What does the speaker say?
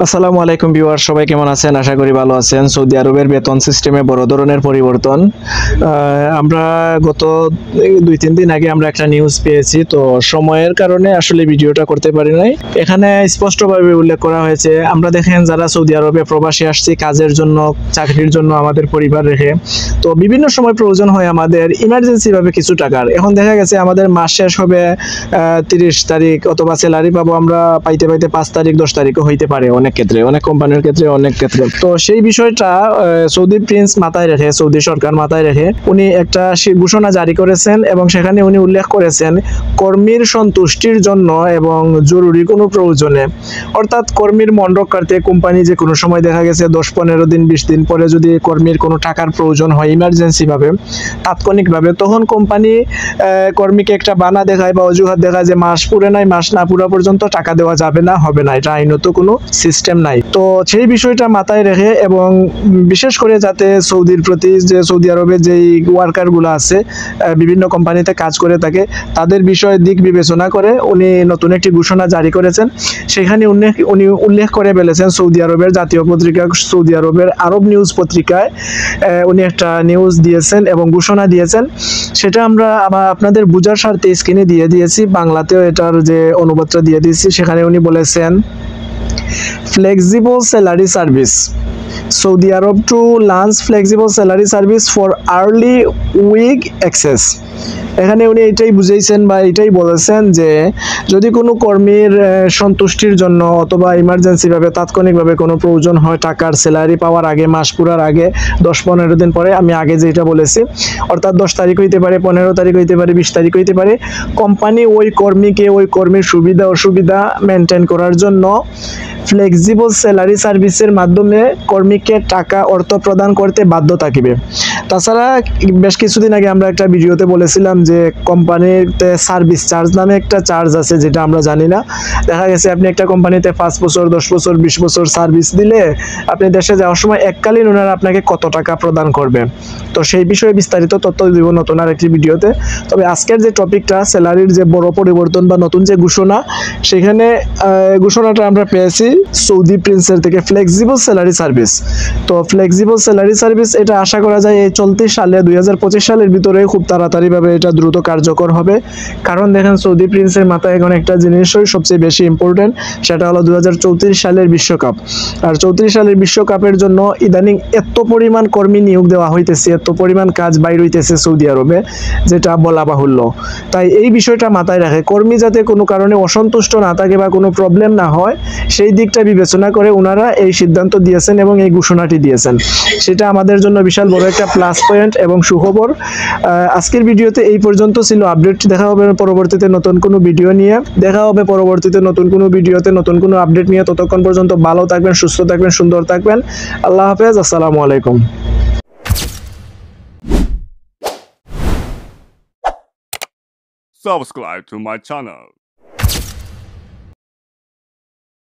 আসসালামু আলাইকুম ভিউয়ার, সবাই কেমন আছেন? আশা করি ভালো আছেন। সৌদি আরবের বেতন সিস্টেমে বড় ধরনের পরিবর্তন। আমরা গত 2-3 দিন আগে আমরা একটা নিউজ পেয়েছি, তো সময়ের কারণে আসলে ভিডিওটা করতে পারি নাই। এখানে স্পষ্টভাবে উল্লেখ করা হয়েছে, আমরা দেখেন যারা সৌদি আরবে প্রবাসী আসছি কাজের জন্য, চাকরির জন্য, আমাদের পরিবার রেখে, তো বিভিন্ন সময় প্রয়োজন হয় আমাদের ইমার্জেন্সি ভাবে কিছু টাকার। এখন দেখা গেছে আমাদের মাস শেষ হবে 30 তারিখ, অথবা স্যালারি পাবো আমরা পাইতে পাইতে 5 তারিখ 10 তারিখও হইতে পারে, অনেক ক্ষেত্রে, অনেক কোম্পানির ক্ষেত্রে, অনেক ক্ষেত্রে। তো সেই বিষয়টা সৌদি প্রিন্স মাথায় রেখে, সৌদি সরকার মাথায় রেখে উনি একটা ঘোষণা জারি করেছেন এবং সেখানে উনি উল্লেখ করেছেন কর্মীর সন্তুষ্টির জন্য এবং জরুরি কোনো প্রয়োজনে, অর্থাৎ কর্মীর মন রক্ষার্থে কোম্পানি যে কোনো সময় দেখা গেছে 10-15 দিন 20 দিন পরে যদি কর্মীর কোনো টাকার প্রয়োজন হয় ইমার্জেন্সি ভাবে, তাৎক্ষণিকভাবে, তখন কোম্পানি কর্মীকে একটা বানা দেখায় বা অজুহাত দেখায় যে মাস পুরে নাই, মাস না পুরা পর্যন্ত টাকা দেওয়া যাবে না, হবে না, এটা আইনত কোনো সিস্টেম নাই। তো সেই বিষয়টা মাথায় রেখে এবং বিশেষ করে যাতে সৌদির প্রতি, যে সৌদি আরবে যেই ওয়ার্কারগুলো আছে বিভিন্ন কোম্পানিতে কাজ করে থাকে, তাদের বিষয়ে দিক বিবেচনা করে উনি নতুন একটি ঘোষণা জারি করেছেন। সেখানে উনি উল্লেখ করে বলেছেন, সৌদি আরবের জাতীয় পত্রিকা, সৌদি আরবের আরব নিউজ পত্রিকায় উনি একটা নিউজ দিয়েছেন এবং ঘোষণা দিয়েছেন। সেটা আমরা আপনাদের বোঝার স্বার্থে স্ক্রিনে দিয়ে দিয়েছি, বাংলাতেও এটার যে অনুবাদটা দিয়ে দিয়েছি। সেখানে উনি বলেছেন, flexible salary service, Saudi Arab to launch flexible salary service for early week access. এখানে উনি এটাই বুঝাইছেন বা এটাই বলেছেন যে যদি কোনো কর্মীর সন্তুষ্টির জন্য অথবা ইমার্জেন্সিভাবে তাৎক্ষণিকভাবে কোনো প্রয়োজন হয় টাকার, স্যালারি পাওয়ার আগে, মাস পুরার আগে, 10-15 দিন পরে, আমি আগে যেটা বলেছি, অর্থাৎ 10 তারিখ হইতে পারে, 15 তারিখ হইতে পারে, 20 তারিখ হইতে পারে, কোম্পানি ওই কর্মীকে, ওই কর্মীর সুবিধা অসুবিধা মেনটেন করার জন্য ফ্লেক্সিবল স্যালারি সার্ভিসের মাধ্যমে কর্মীকে টাকা, অর্থ প্রদান করতে বাধ্য থাকিবে। তাছাড়া বেশ কিছুদিন আগে আমরা একটা ভিডিওতে বলেছিলাম যে কোম্পানিতে সার্ভিস চার্জ নামে একটা চার্জ আছে, যেটা আমরা জানি না। দেখা গেছে আপনি একটা কোম্পানিতে 5 বছর, 10 বছর, 20 বছর সার্ভিস দিলে আপনি দেশে যাওয়ার সময় এককালীন ওনারা আপনাকে কত টাকা প্রদান করবে। তো সেই বিষয়ে বিস্তারিত তথ্য দিব নতুন আর একটি ভিডিওতে। তবে আজকের যে টপিকটা, স্যালারির যে বড় পরিবর্তন বা নতুন যে ঘোষণা, সেখানে ঘোষণাটা আমরা পেয়েছি সৌদি প্রিন্সের থেকে, ফ্লেক্সিবল স্যালারি সার্ভিস। তো ফ্লেক্সিবল স্যালারি সার্ভিস, এটা আশা করা যায় এই চলতি সালে 2025 সালের ভিতরে খুব তাড়াতাড়িভাবে এটা দ্রুত কার্যকর হবে। কারণ দেখেন, সৌদি প্রিন্সের মাথায় এখন একটা জিনিসই সবচেয়ে বেশি ইম্পর্টেন্ট, সেটা হলো 2034 সালের বিশ্বকাপ। আর 34 সালের বিশ্বকাপের জন্য ইদানিং এত পরিমাণ কর্মী নিয়োগ দেওয়া হইতেছে, এত পরিমাণ কাজ বাইর হইতেছে সৌদি আরবে, যেটা বলা বাহুল্য। তাই এই বিষয়টা মাথায় রাখে কর্মী যাতে কোনো কারণে অসন্তুষ্ট না থাকে বা কোনো প্রবলেম না হয়, সেই দিকটা বিবেচনা করে ওনারা এই সিদ্ধান্ত দিয়েছেন এবং এই ঘোষণাটি দিয়েছেন। সেটা আমাদের জন্য বিশাল বড় একটা প্লাস পয়েন্ট এবং সুখবর। আজকের ভিডিওতে এই পর্যন্ত ছিল আপডেট। দেখা হবে পরবর্তীতে নতুন কোনো ভিডিও নিয়ে, দেখা হবে পরবর্তীতে নতুন কোনো ভিডিওতে নতুন কোনো আপডেট নিয়ে। ততক্ষণ পর্যন্ত ভালো থাকবেন, সুস্থ থাকবেন, সুন্দর থাকবেন। আল্লাহ হাফেজ, আসসালামু আলাইকুম। Subscribe to my channel.